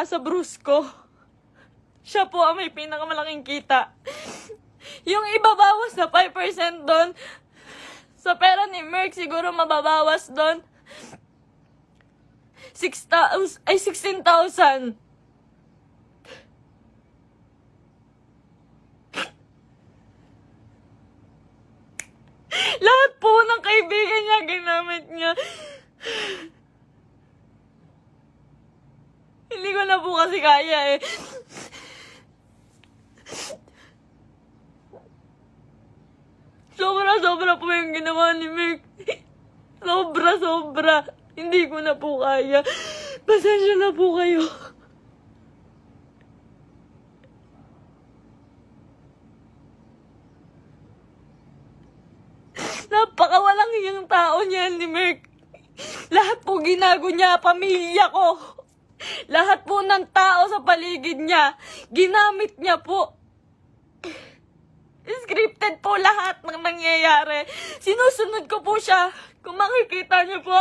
sa Brusco. Siya po ang may pinakamalaking kita. Yung ibabawas na 5% doon, sa pera ni Merck siguro mababawas doon 16,000. Lahat po ng kaibigan niya, ginamit niya. Hindi ko na po kasi kaya eh. Sobra po yung ginawa ni Merck. Sobra. Hindi ko na po kaya. Pasensya na po kayo. Napakawalang iyang tao niya ni Merck. Lahat po ginago niya, pamilya ko. Lahat po ng tao sa paligid niya, ginamit niya po. Scripted po lahat ng nangyayari. Sinusunod ko po siya. Kung makikita niyo po,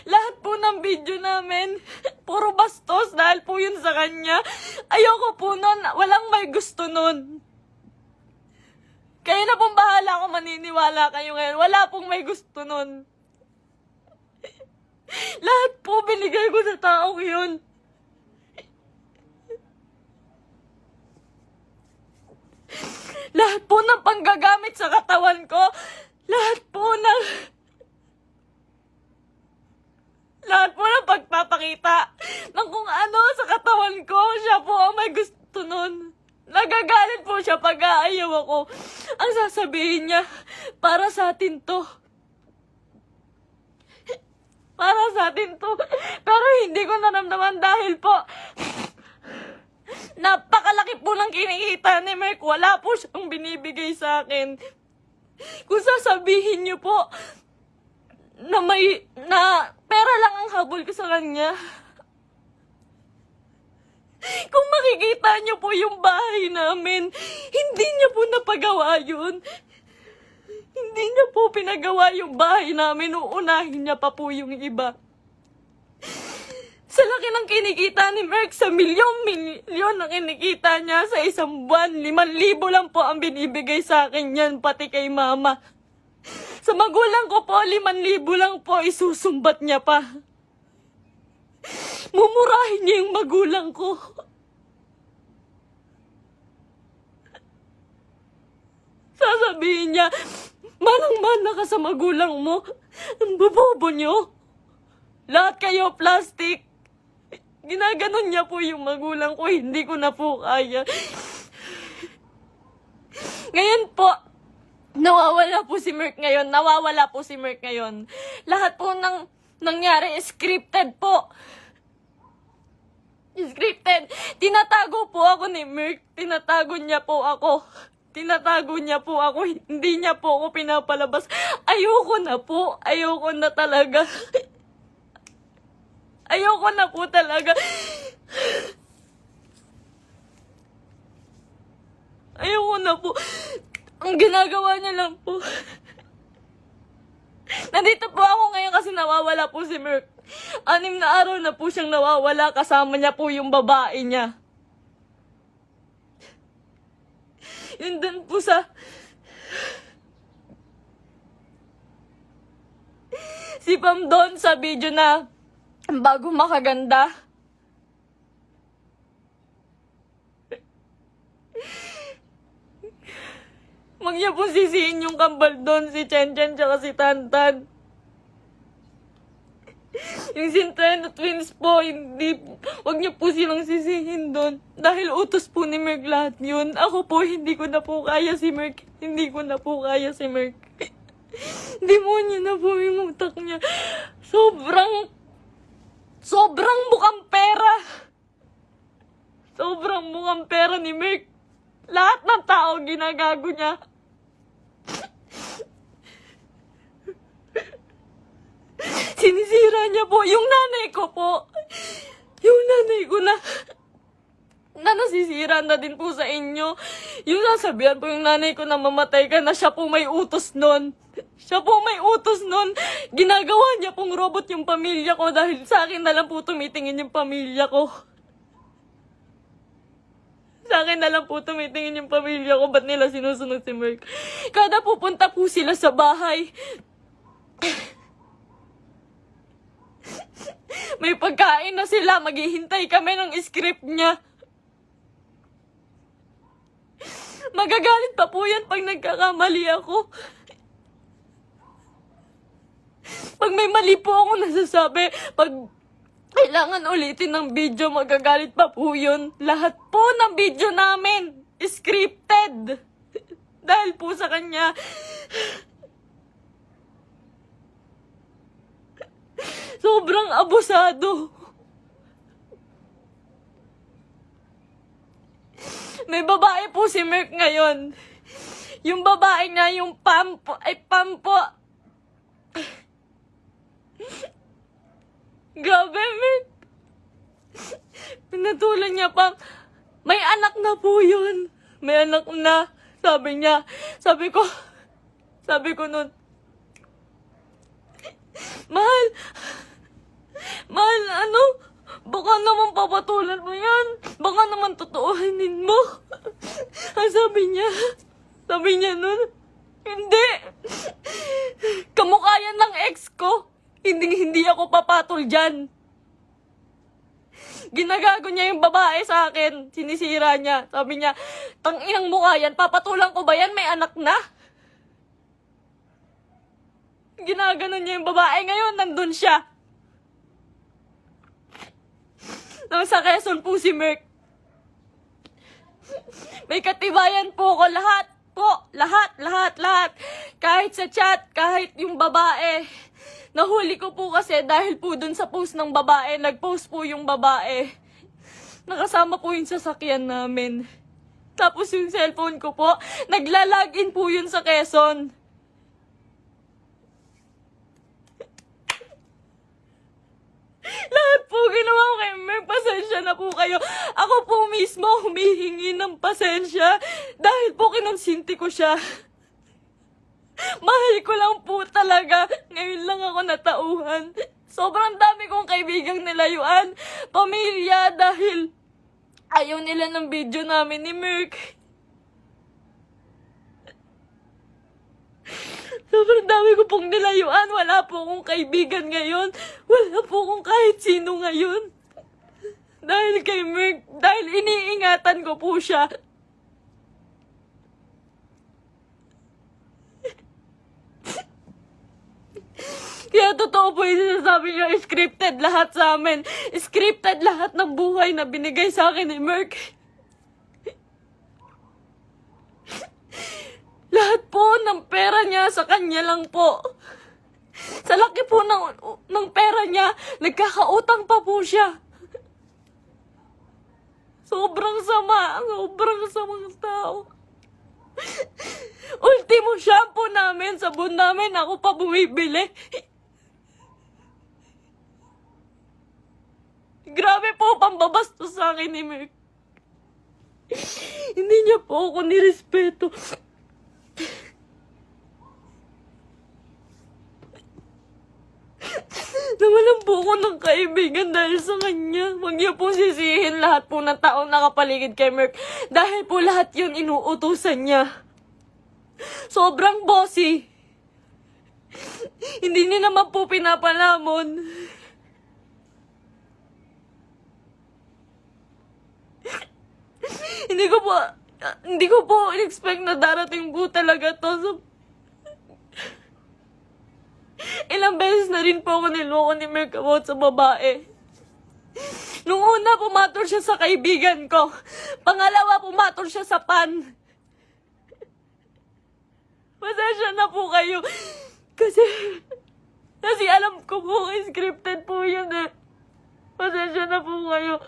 lahat po ng video namin, puro bastos dahil po yun sa kanya. Ayoko po nun, walang may gusto nun. Kayo na pong bahala kung maniniwala kayo ngayon. Wala pong may gusto nun. Lahat po binigay ko sa taong yun. Lahat po ng panggagamit sa katawan ko, lahat po ng pagpapakita ng kung ano sa katawan ko, siya po ang may gusto nun. Nagagalit po siya pag aayaw ako. Ang sasabihin niya, para sa atin to. Para sa atin to. Pero hindi ko naramdaman dahil po, napakalaki po ng kinikita ni Merck. Wala po siyang binibigay sa akin. Kung sasabihin niyo po na pera lang ang habol ko sa kanya. Kung makikita niyo po yung bahay namin, hindi niya po napagawa yun. Hindi niya po pinagawa yung bahay namin. Uunahin niya pa po yung iba. Sa laki ng kinikita ni Merck, sa milyon ang kinikita niya sa isang buwan. 5,000 lang po ang binibigay sa akin yan, pati kay mama. Sa magulang ko po, 5,000 lang po, isusumbat niya pa. Mumurahin niya yung magulang ko. Sasabihin niya, manang-mana ka sa magulang mo. Ang bobobo niyo. Lahat kayo plastic. Ginaganon niya po yung magulang ko. Hindi ko na po kaya. Ngayon po, nawawala po si Merck ngayon. Lahat po ng nangyari, scripted po. Scripted. Tinatago po ako ni Merck. Tinatago niya po ako. Hindi niya po ako pinapalabas. Ayoko na po. Ayoko na talaga. Ayoko na po talaga. Ayoko na po. Ang ginagawa niya lang po. Nandito po ako ngayon kasi nawawala po si Merck. 6 na araw na po siyang nawawala. Kasama niya po yung babae niya. Yun dun po sa... Si Pam doon sa video na bago makaganda. Huwag niya po sisihin yung kambal doon, si Chen tsaka si Tantan. Yung Centeno twins po, huwag niyo po silang sisihin doon. Dahil utos po ni Merck lahat yun. Ako po, hindi ko na po kaya si Merck. Hindi mo na po yung utak niya. Sobrang mukhang pera. Sobrang mukhang pera ni Merck. Lahat ng tao ginagago niya. Sinisira niya po yung nanay ko po. Yung nanay ko na nasisira na din po sa inyo. Yung sasabihan po yung nanay ko na mamatay ka na, siya po may utos nun. Ginagawa niya pong robot yung pamilya ko dahil sa akin na lang po tumitingin yung pamilya ko. Sa akin na lang po tumitingin yung pamilya ko, ba't nila sinusunod si Merk? Kada pupunta po sila sa bahay, may pagkain na sila, maghihintay kami ng script niya. Magagalit pa po yan pag nagkakamali ako. Pag may mali po ako nasasabi, pag kailangan ulitin ng video, magagalit pa po yun. Lahat po ng video namin, scripted. Dahil po sa kanya. Sobrang abusado. May babae po si Merk ngayon. Yung babae niya, yung Pampo. Grabe, Merk. Pinatulan niya pa. May anak na po yun. May anak na. Sabi niya. Sabi ko nun, Mahal, baka naman papatulan mo yan. Baka naman totoohanin mo. Ang sabi niya nun, hindi. Kamukha yan ng ex ko. Hindi ako papatol dyan. Ginagago niya yung babae sa akin. Sinisira niya. Sabi niya, tanginang mukha yan. Papatulan ko ba yan? May anak na. Ginaganon niya yung babae. Ngayon, nandun siya. Nasa Quezon po si Merk. May katibayan po ko. Lahat po. Lahat. Kahit sa chat, kahit yung babae. Nahuli ko po kasi dahil po dun sa post ng babae, nag-post po yung babae. Nakasama po yung sasakyan namin. Tapos yung cellphone ko po, nagla-login po yun sa Quezon. Lahat po ginawa ko kay Merk, pasensya na po kayo. Ako po mismo humihingi ng pasensya dahil po kinonsinti ko siya. Mahal ko lang po talaga. Ngayon lang ako natauhan. Sobrang dami kong kaibigang nilayuan. Pamilya dahil ayaw nila ng video namin ni Merk. Sobrang dami ko pong nilayuan. Wala po akong kaibigan ngayon. Wala po akong kahit sino ngayon. Dahil kay Merk. Dahil iniingatan ko po siya. Kaya totoo po yung sinasabi niya, scripted lahat sa amin. Scripted lahat ng buhay na binigay sa akin ni Merk. Lahat po ng pera niya sa kanya lang po. Sa laki po ng pera niya, nagkakautang pa po siya. Sobrang samang tao. Ultimo shampoo namin, sabon namin, ako pa bumibili. Grabe po, pambabastos sa akin ni Merk. Hindi niya po ako nirespeto. Nawalan po ako ng kaibigan dahil sa kanya. Huwag niya po sisihin lahat po ng taong nakapaligid kay Merk. Dahil po lahat yun inuutusan niya. Sobrang bossy. Hindi niya naman po pinapalamon. Hindi ko po expect na darating po talaga to. So, ilang beses na rin po ako niloko ni Merk about sa babae. Nung una, pumatol siya sa kaibigan ko. Pangalawa, pumatol siya sa pan. Pasensya na po kayo. Kasi alam ko po, scripted po yun eh. Pasensya na po kayo.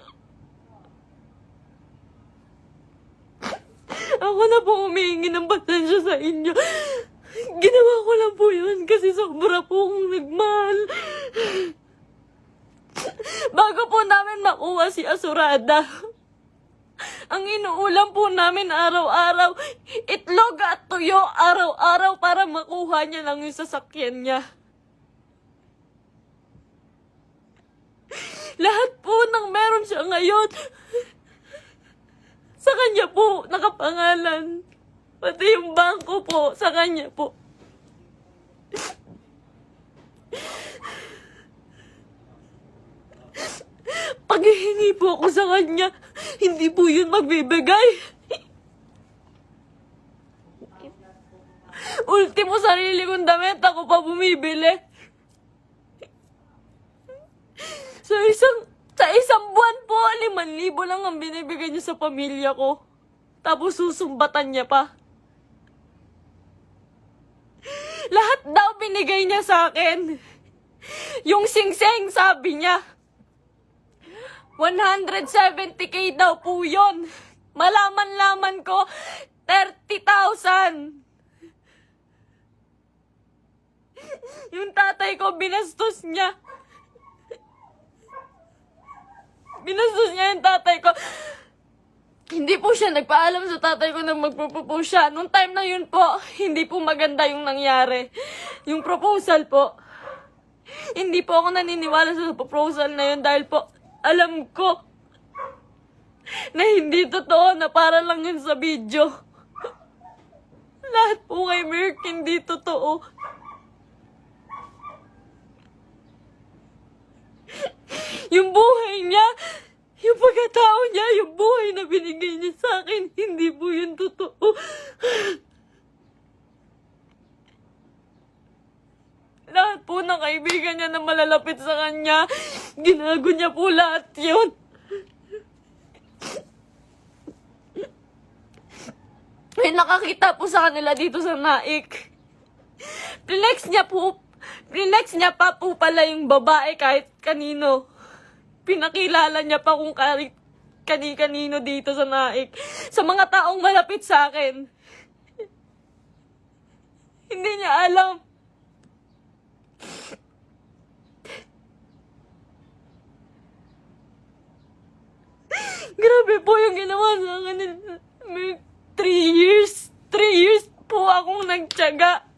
Ako na po humihingi ng pasensya sa inyo. Ginawa ko lang po yun kasi sobra po akong nagmahal. Bago po namin makuha si Asurada, ang inuulam po namin araw-araw, itlog at tuyo araw-araw para makuha niya lang yung sasakyan niya. Lahat po ng meron siya ngayon, Sa kanya po, nakapangalan. Pati yung bangko po, sa kanya po. Pag hihingi po ako sa kanya, hindi po yun magbibigay. Ultimo sarili kong damit, ako pa bumibili. Sa isang buwan po, 5,000 lang ang binibigay niya sa pamilya ko. Tapos susumbatan niya pa. Lahat daw binigay niya sa akin. Yung singseng, sabi niya, 170K daw po yun. Malaman-laman ko, 30,000. Yung tatay ko, binastos niya. Binastos niya yung tatay ko. Hindi po siya nagpaalam sa tatay ko na magpropose siya. Nung time na yun po, hindi po maganda yung nangyari. Yung proposal po. Hindi po ako naniniwala sa proposal na yun dahil po, alam ko na hindi totoo, na para lang yun sa video. Lahat po kay Merck hindi totoo. Yung buhay niya, yung pagkatao niya, yung buhay na binigay niya sa akin, hindi po yun totoo. Lahat po ng kaibigan niya na malalapit sa kanya, ginago niya po lahat yun. May nakakita po sa kanila dito sa Naik. Prinex niya pa po pala yung babae kahit kanino. Pinakilala niya pa kung kani-kanino dito sa Naik. Sa mga taong malapit sa akin. Hindi niya alam. Grabe po yung ginawa sa akin. 3 years. 3 years po akong nagtiyaga.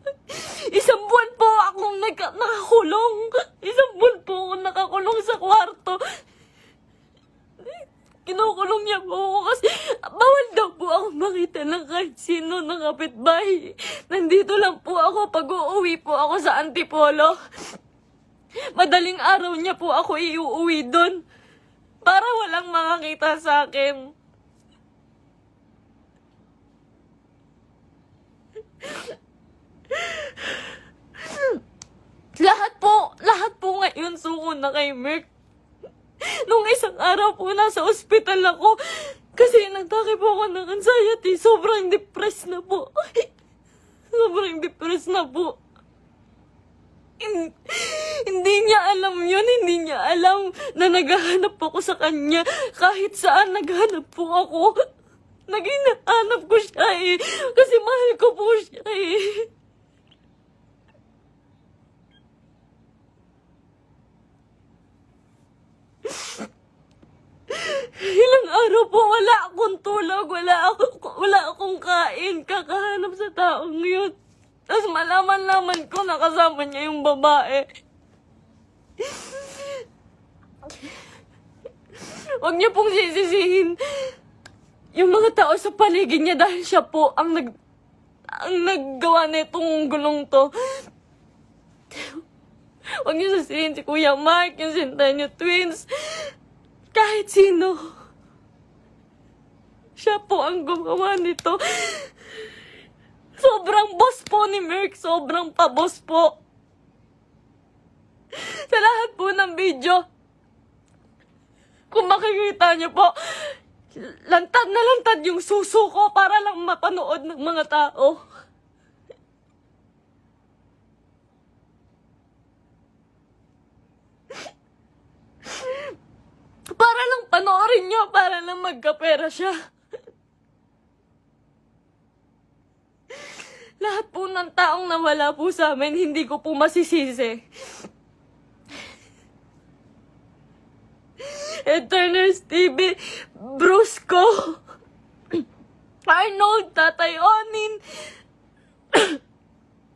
Isang buwan po akong nakakulong. Isang buwan po akong nakakulong sa kwarto. Kinukulong niya po ako kasi bawal daw po ako makita ng kahit sino ng kapitbahay. Nandito lang po ako pag uuwi po ako sa Antipolo. Madaling araw niya po ako iuuwi doon para walang makakita sa akin. Lahat po ngayon suko na kay Merck. Nung isang araw po nasa ospital ako kasi nagtake po ako ng anxiety. Sobrang depressed na po. Sobrang depressed na po. Hindi niya alam yun. Hindi niya alam na naghahanap ako sa kanya. Kahit saan naghahanap po ako. Naghahanap ko siya eh. Kasi mahal ko po siya eh. Ilang araw po wala akong tulog, wala akong kain, kakahanap sa taong yun. Tapos malaman-laman ko na kasama niya yung babae. Huwag niyo pong sisisihin yung mga tao sa paligid niya dahil siya po ang naggawa nitong gulong to. Huwag niyo sisihin si Kuya Mark, yung Centennial Twins. Kahit sino. Siya po ang gumawa nito. Sobrang boss po ni Merck. Sobrang pa-boss po. Sa lahat po ng video, kung makikita niyo po, lantad na lantad yung suso ko para lang mapanood ng mga tao. Para lang panoorin niyo, para lang magkapera siya. Lahat po ng taong nawala po sa amin, hindi ko po masisisi. Eterners TV, Brusco, Arnold, Tatay Onin.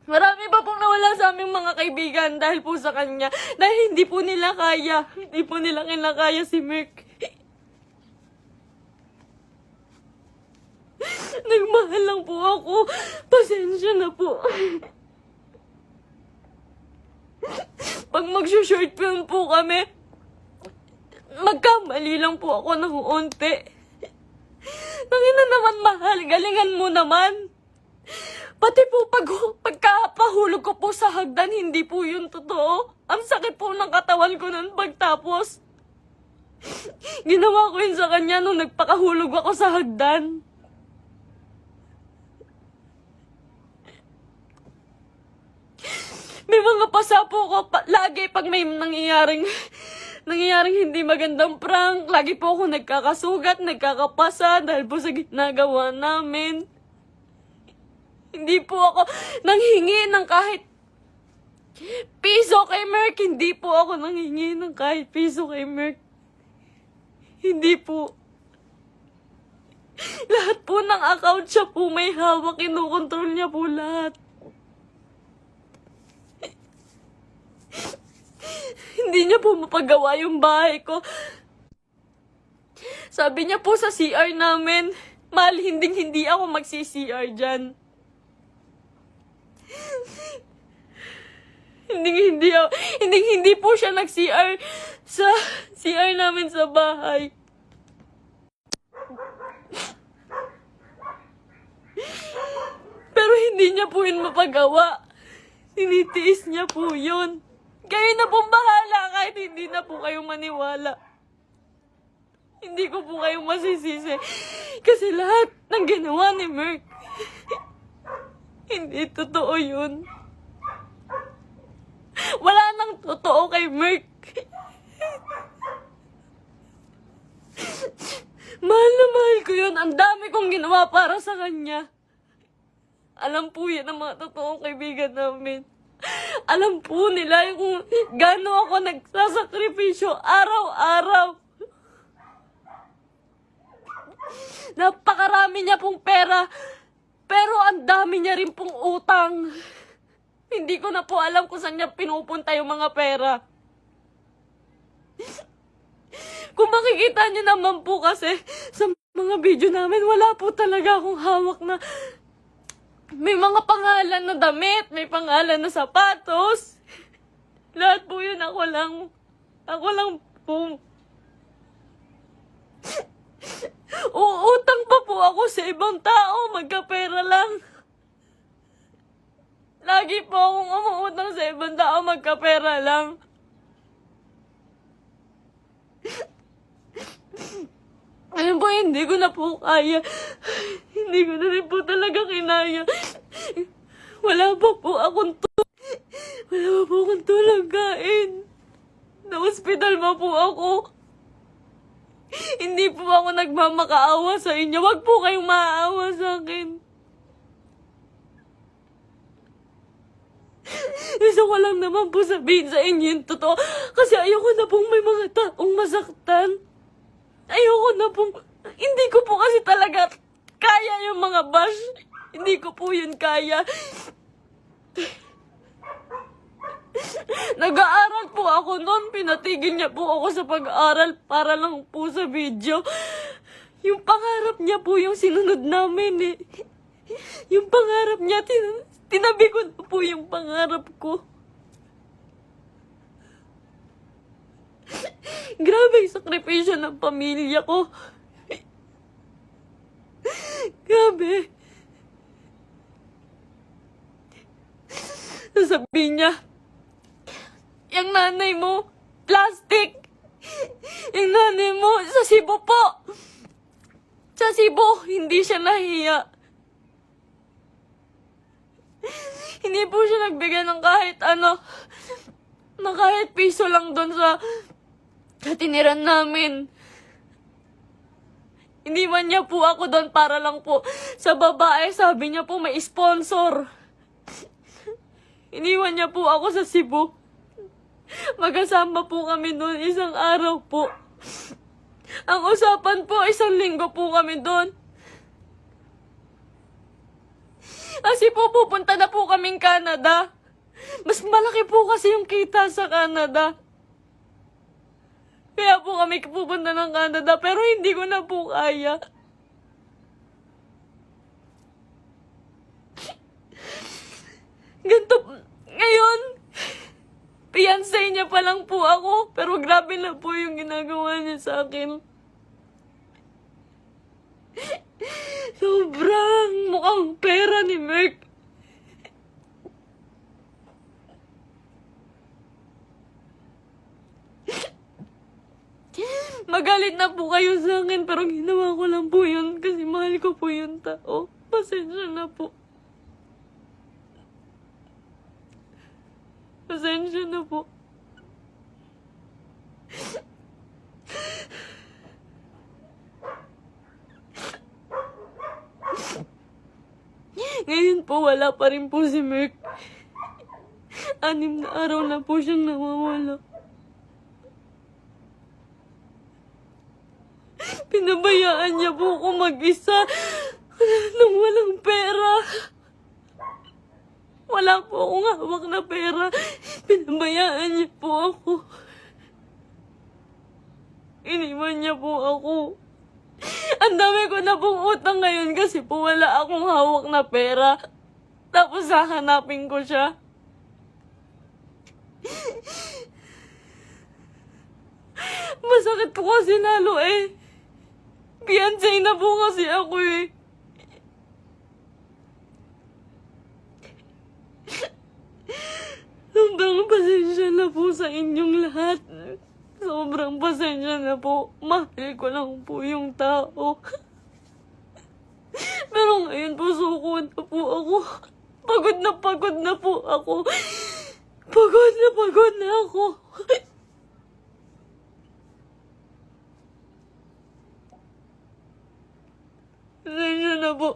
Marami pa pong nawala sa aming mga kaibigan dahil po sa kanya. Dahil hindi po nila kaya. Hindi po nila kinakaya si Merck. nagmamahal lang po ako. Pasensya na po. Pag mag-short film po kami, magkamali lang po ako ng unti. Nangina naman, mahal, galingan mo naman. Pati po pagkapahulog ko po sa hagdan, hindi po yun totoo. Ang sakit po ng katawan ko nun pagtapos. Ginawa ko yun sa kanya nung nagpakahulog ako sa hagdan. May mga pasa po ko lagi pag may nangyayaring hindi magandang prank. Lagi po ako nagkakasugat, nagkakapasa dahil po sa ginagawa namin. Hindi po ako nanghingi ng kahit piso kay Merk. Hindi po ako nanghingi ng kahit piso kay Merk. Hindi po. Lahat po ng account siya po may hawak. Kinukontrol niya po lahat. Hindi niya po mapagawa yung bahay ko. Sabi niya po sa CR namin, mahal, hindi ako magsi-CR dyan. Hindi po siya nag-CR sa CR namin sa bahay. Pero hindi niya po yun mapagawa. Tinitiis niya po yun. Kayo na pong bahala kahit hindi na po kayo maniwala. Hindi ko po kayo masisisi. Kasi lahat ng ginawa ni Merk, hindi totoo yun. Wala nang totoo kay Merk. Mahal na mahal ko yun. Ang dami kong ginawa para sa kanya. Alam po yan ang mga totoong kaibigan namin. Alam po nila kung gaano ako nagsasakripisyo araw-araw. Napakarami niya pong pera, pero ang dami niya rin pong utang. Hindi ko na po alam kung saan niya pinupunta yung mga pera. Kung makikita niyo naman po kasi sa mga video namin, wala po talaga akong hawak na may mga pangalan na damit, may pangalan na sapatos. Lahat po yun ako lang po. Uutang pa po ako sa ibang tao, magkapera lang. Lagi po akong umuutang sa ibang tao, magkapera lang. Ayun po, hindi ko na po kaya. Hindi ko na rin po talaga kinaya. Wala pa po akong tulog kain. Na-hospital pa po ako. Hindi po ako nagmamakaawa sa inyo. Wag po kayong maaawa sa akin. Gusto ko lang naman po sabihin sa inyo yung totoo. Kasi ayoko na pong may mga taong masaktan. Ayoko na pong... Hindi ko po kasi talaga kaya yung mga bash. Hindi ko po yun kaya. Nag-aaral po ako noon. Pinatigil niya po ako sa pag-aaral para lang po sa video. Yung pangarap niya po yung sinunod namin eh. Yung pangarap niya, tinabi ko na po yung pangarap ko. Grabe yung sakripisyo ng pamilya ko. Grabe. Sasabihin niya, yung nanay mo, plastic. Yung nanay mo, sa Cebu po. Sa Cebu, hindi siya nahiya. Hindi po siya nagbigay ng kahit ano, na kahit piso lang doon sa tiniran namin. Iniwan niya po ako doon para lang po sa babae. Sabi niya po may sponsor. Iniwan niya po ako sa Cebu. Magkasama po kami doon isang araw po. Ang usapan po, 1 linggo po kami doon. Kasi po pupunta na po kaming Canada. Mas malaki po kasi yung kita sa Canada. Kaya po kami pupunta ng Canada, pero hindi ko na po kaya. Ganto, ngayon, fiancé niya pa lang po ako, pero grabe na po yung ginagawa niya sa akin. Sobrang mukhang pera ni Merk. Magalit na po kayo sa akin, pero ginawa ko lang po yun kasi mahal ko po yung tao. Pasensya na po. Pasensya na po. Ngayon po, wala pa rin po si Merk. 6 na araw na po siyang nawawala. Pinabayaan niya po ako mag-isa nang walang pera. Wala po akong hawak na pera. Pinabayaan niya po ako. Iniwan niya po ako. Ang dami ko na pong utang ngayon kasi po wala akong hawak na pera. Tapos hahanapin ko siya. Masakit po kasi lalo eh. Fiancé na po kasi ako eh. Sobrang pasensya na po sa inyong lahat. Sobrang pasensya na po. Mahal ko lang po yung tao. Pero ngayon po suko na po ako. Pagod na po ako. Pagod na ako. Pasensya na po.